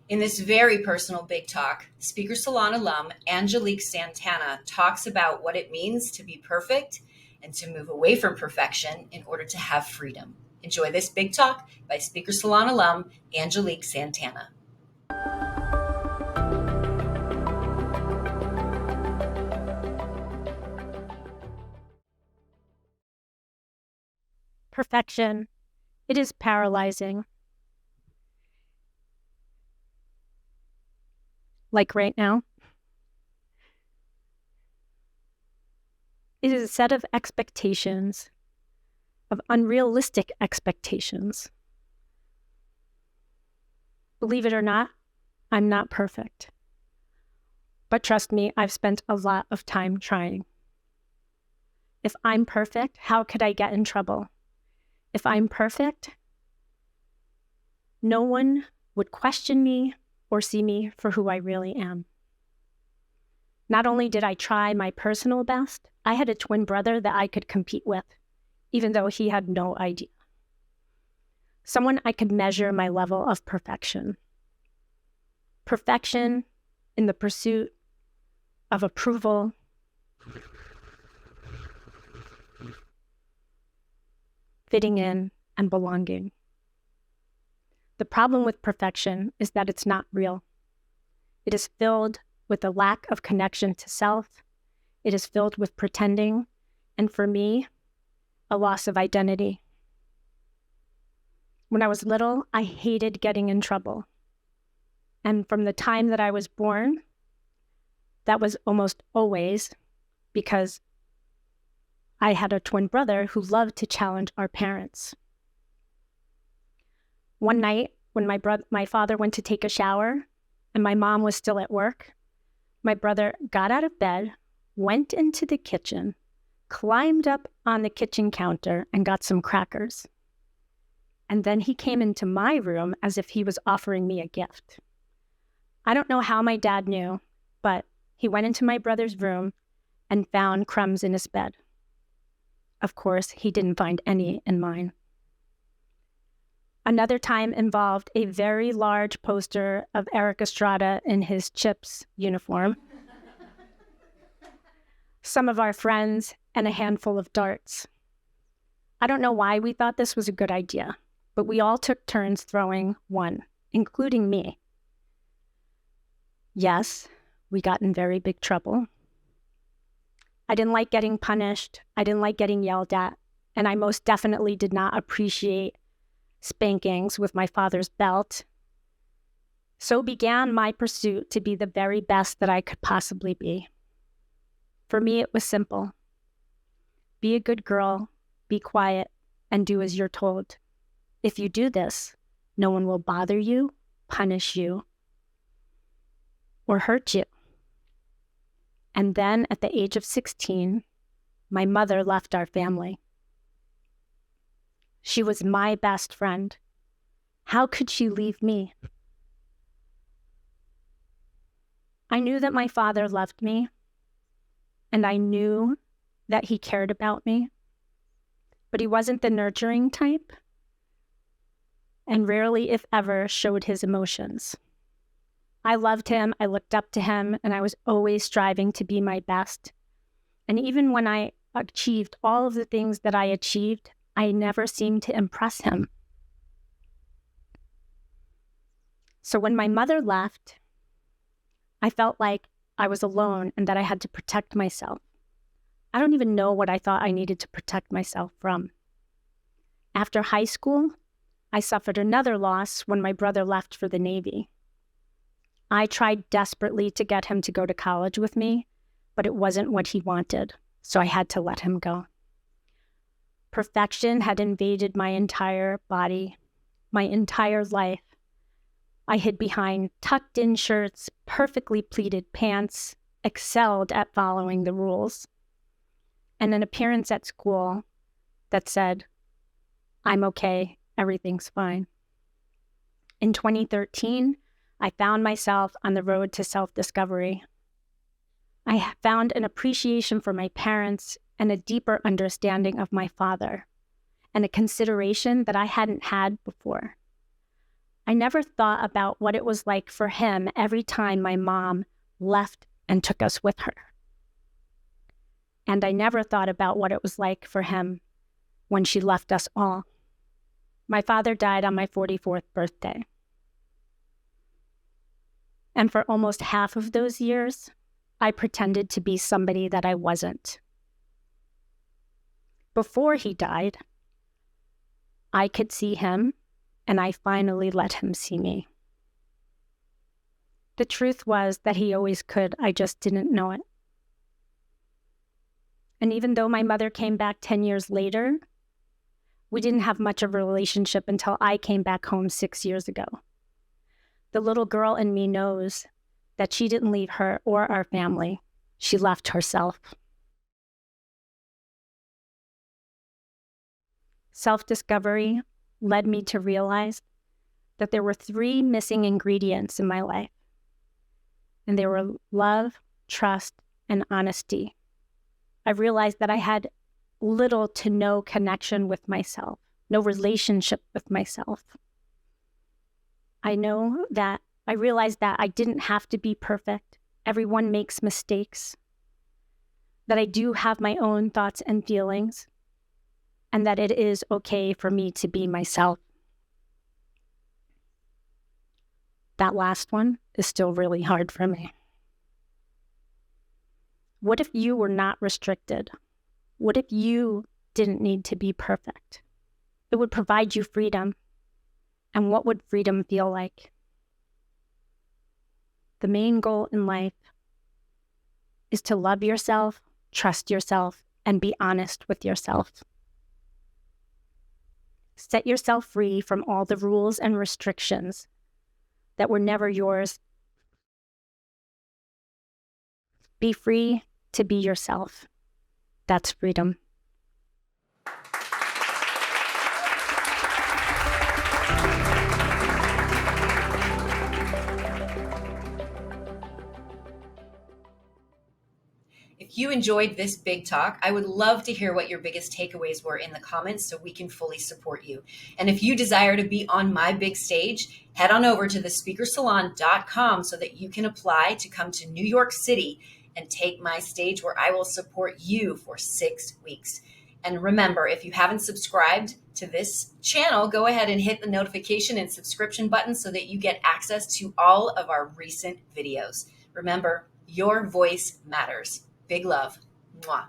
In this very personal big talk, Speaker Salon alum Angelique Santana talks about what it means to be perfect and to move away from perfection in order to have freedom. Enjoy this big talk by Speaker Salon alum Angelique Santana. Perfection. It is paralyzing. Like right now. It is a set of expectations, of unrealistic expectations. Believe it or not, I'm not perfect. But trust me, I've spent a lot of time trying. If I'm perfect, how could I get in trouble? If I'm perfect, no one would question me or see me for who I really am. Not only did I try my personal best, I had a twin brother that I could compete with, even though he had no idea. Someone I could measure my level of perfection. Perfection in the pursuit of approval, fitting in, and belonging. The problem with perfection is that it's not real. It is filled with a lack of connection to self. It is filled with pretending, and for me, a loss of identity. When I was little, I hated getting in trouble. And from the time that I was born, that was almost always because I had a twin brother who loved to challenge our parents. One night, when my father went to take a shower and my mom was still at work, my brother got out of bed, went into the kitchen, climbed up on the kitchen counter and got some crackers. And then he came into my room as if he was offering me a gift. I don't know how my dad knew, but he went into my brother's room and found crumbs in his bed. Of course, he didn't find any in mine. Another time involved a very large poster of Eric Estrada in his Chips uniform, some of our friends, and a handful of darts. I don't know why we thought this was a good idea, but we all took turns throwing one, including me. Yes, we got in very big trouble. I didn't like getting punished. I didn't like getting yelled at. And I most definitely did not appreciate spankings with my father's belt. So began my pursuit to be the very best that I could possibly be. For me, it was simple. Be a good girl, be quiet, and do as you're told. If you do this, no one will bother you, punish you, or hurt you. And then at the age of 16, my mother left our family. She was my best friend. How could she leave me? I knew that my father loved me, and I knew that he cared about me, but he wasn't the nurturing type, and rarely, if ever, showed his emotions. I loved him, I looked up to him, and I was always striving to be my best. And even when I achieved all of the things that I achieved, I never seemed to impress him. So when my mother left, I felt like I was alone and that I had to protect myself. I don't even know what I thought I needed to protect myself from. After high school, I suffered another loss when my brother left for the Navy. I tried desperately to get him to go to college with me, but it wasn't what he wanted, so I had to let him go. Perfection had invaded my entire body, my entire life. I hid behind tucked-in shirts, perfectly pleated pants, excelled at following the rules, and an appearance at school that said, "I'm okay, everything's fine." In 2013, I found myself on the road to self-discovery. I found an appreciation for my parents and a deeper understanding of my father, and a consideration that I hadn't had before. I never thought about what it was like for him every time my mom left and took us with her. And I never thought about what it was like for him when she left us all. My father died on my 44th birthday. And for almost half of those years, I pretended to be somebody that I wasn't. Before he died, I could see him, and I finally let him see me. The truth was that he always could, I just didn't know it. And even though my mother came back 10 years later, we didn't have much of a relationship until I came back home 6 years ago. The little girl in me knows that she didn't leave her or our family. She left herself. Self-discovery led me to realize that there were 3 missing ingredients in my life. And they were love, trust, and honesty. I realized that I had little to no connection with myself, no relationship with myself. I realized that I didn't have to be perfect. Everyone makes mistakes. That I do have my own thoughts and feelings, and that it is okay for me to be myself. That last one is still really hard for me. What if you were not restricted? What if you didn't need to be perfect? It would provide you freedom. And what would freedom feel like? The main goal in life is to love yourself, trust yourself, and be honest with yourself. Set yourself free from all the rules and restrictions that were never yours. Be free to be yourself. That's freedom. If you enjoyed this big talk, I would love to hear what your biggest takeaways were in the comments so we can fully support you. And if you desire to be on my big stage, head on over to thespeakersalon.com so that you can apply to come to New York City and take my stage where I will support you for 6 weeks. And remember, if you haven't subscribed to this channel, go ahead and hit the notification and subscription button so that you get access to all of our recent videos. Remember, your voice matters. Big love. Mwah.